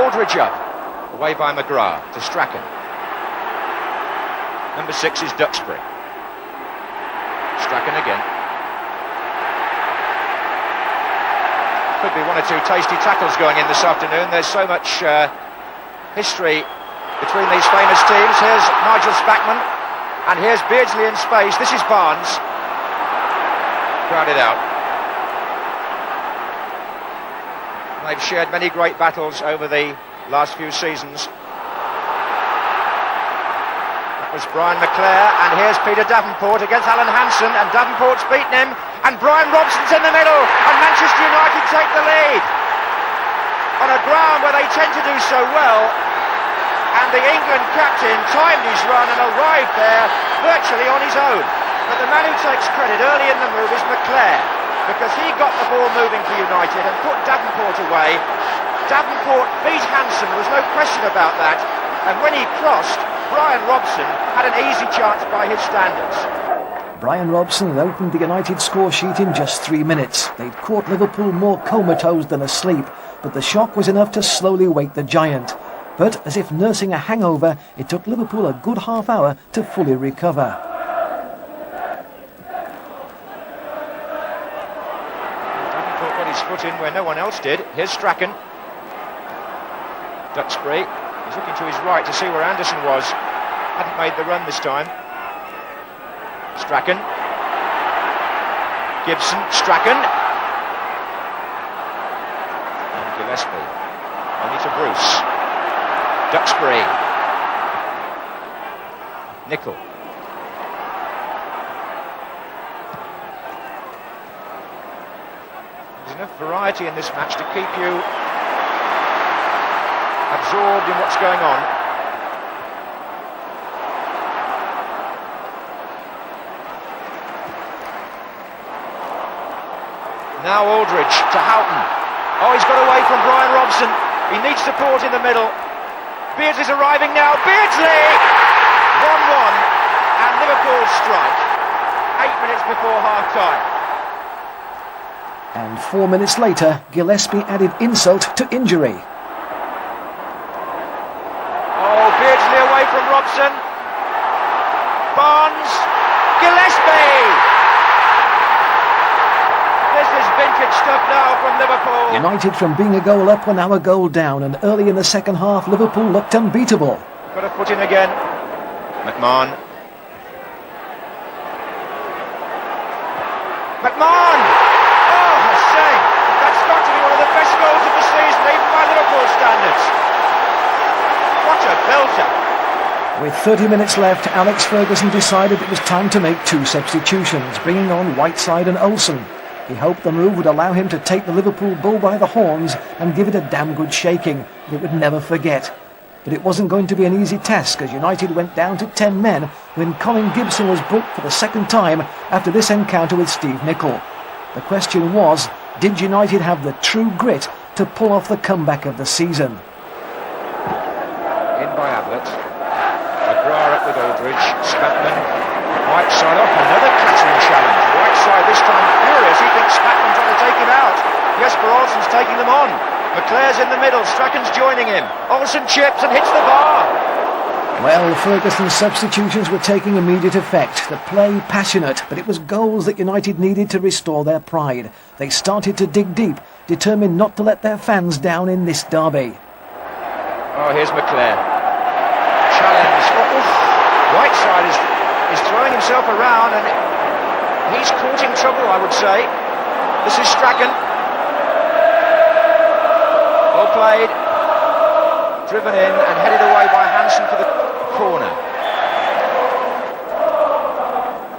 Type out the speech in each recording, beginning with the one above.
Aldridge up. Away by McGrath to Strachan. Number 6 is Duxbury. Strachan again. Could be one or two tasty tackles going in this afternoon. There's so much history between these famous teams. Here's Nigel Spackman, and here's Beardsley in space. This is Barnes. Crowded out. They've shared many great battles over the last few seasons. That was Brian McClare, and here's Peter Davenport against Alan Hansen, and Davenport's beaten him, and Brian Robson's in the middle, and Manchester United take the lead on a ground where they tend to do so well. And the England captain timed his run and arrived there virtually on his own. But the man who takes credit early in the move is McClare, because he got the ball moving for United and put Davenport away. Davenport beat Hansen, there was no question about that. And when he crossed, Brian Robson had an easy chance by his standards. Brian Robson had opened the United score sheet in just 3 minutes. They'd caught Liverpool more comatose than asleep, but the shock was enough to slowly wake the giant. But as if nursing a hangover, it took Liverpool a good half hour to fully recover. Davenport got his foot in where no one else did. Here's Strachan. Duxbury. He's looking to his right to see where Anderson was. Hadn't made the run this time. Strachan. Gibson. Strachan. And Gillespie. Only to Bruce. Duxbury. Nicol. There's enough variety in this match to keep you absorbed in what's going on. Now Aldridge to Houghton. Oh, he's got away from Brian Robson. He needs support in the middle. Beardsley's arriving now. Beardsley! 1-1, and Liverpool strike 8 minutes before half-time. And 4 minutes later, Gillespie added insult to injury. Oh, Beardsley away from Robson. Barnes. Gillespie! This is vintage stuff now from Liverpool. United, from being a goal up, were now a goal down, and early in the second half, Liverpool looked unbeatable. Got a foot in again. McMahon. McMahon! Oh, I say, that's got to be one of the best goals of the season, even by Liverpool standards. What a belter. With 30 minutes left, Alex Ferguson decided it was time to make 2 substitutions, bringing on Whiteside and Olsen. He hoped the move would allow him to take the Liverpool bull by the horns and give it a damn good shaking that it would never forget. But it wasn't going to be an easy task, as United went down to 10 men when Colin Gibson was booked for the second time after this encounter with Steve Nicol. The question was, did United have the true grit to pull off the comeback of the season? In by Ablett. McGrath up with Aldridge. Spackman. Whiteside off. Another clattering challenge. Whiteside this time furious. He thinks Spackman trying to take him out. Jesper Olsen's taking them on. McClare's in the middle. Strachan's joining him. Olsen chips and hits the bar. Well, Ferguson's substitutions were taking immediate effect. The play passionate, but it was goals that United needed to restore their pride. They started to dig deep, determined not to let their fans down in this derby. Oh, here's McClare. Challenge. Whiteside is throwing himself around, and he's caught in trouble, I would say. This is Strachan. Well played. Driven in and headed away by Hansen for the corner.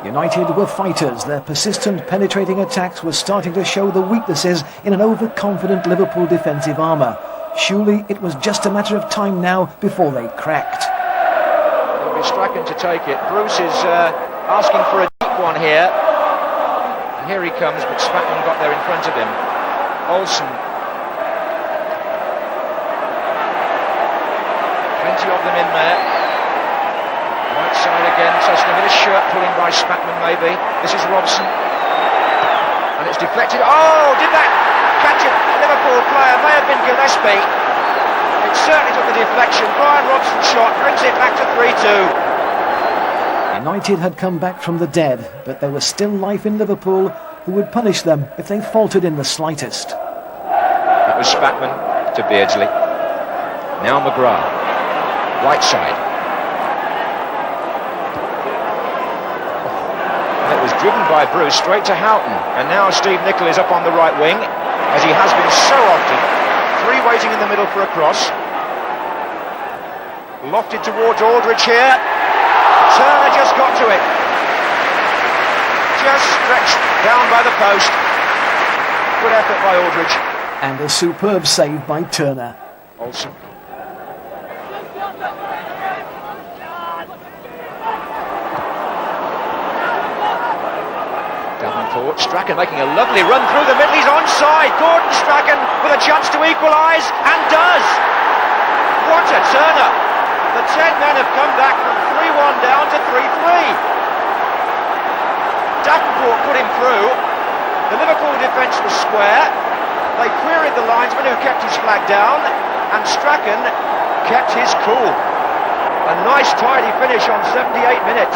United were fighters. Their persistent, penetrating attacks were starting to show the weaknesses in an overconfident Liverpool defensive armour. Surely it was just a matter of time now before they cracked. It'll be Strachan to take it. Bruce is asking for a deep one here. And here he comes, but Spackman got there in front of him. Olsen. Plenty of them in there. Whiteside again, touching a bit of shirt pulling by Spackman maybe. This is Robson. And it's deflected. Oh, did that catch a Liverpool player? May have been Gillespie. It's deflection. Brian Robson's shot brings it back to 3-2. United had come back from the dead, but there was still life in Liverpool, who would punish them if they faltered in the slightest. That was Spatman to Beardsley. Now McGrath. Right side. And it was driven by Bruce straight to Houghton. And now Steve Nicol is up on the right wing, as he has been so often. Three waiting in the middle for a cross. Lofted towards Aldridge here. Turner just got to it. Just stretched down by the post. Good effort by Aldridge. And a superb save by Turner. Olsen. Davenport, Strachan making a lovely run through the middle. He's onside. Gordon Strachan with a chance to equalise, and does. What a Turner! The 10 men have come back from 3-1 down to 3-3. Davenport put him through. The Liverpool defence was square. They queried the linesman, who kept his flag down, and Strachan kept his cool. A nice tidy finish on 78 minutes.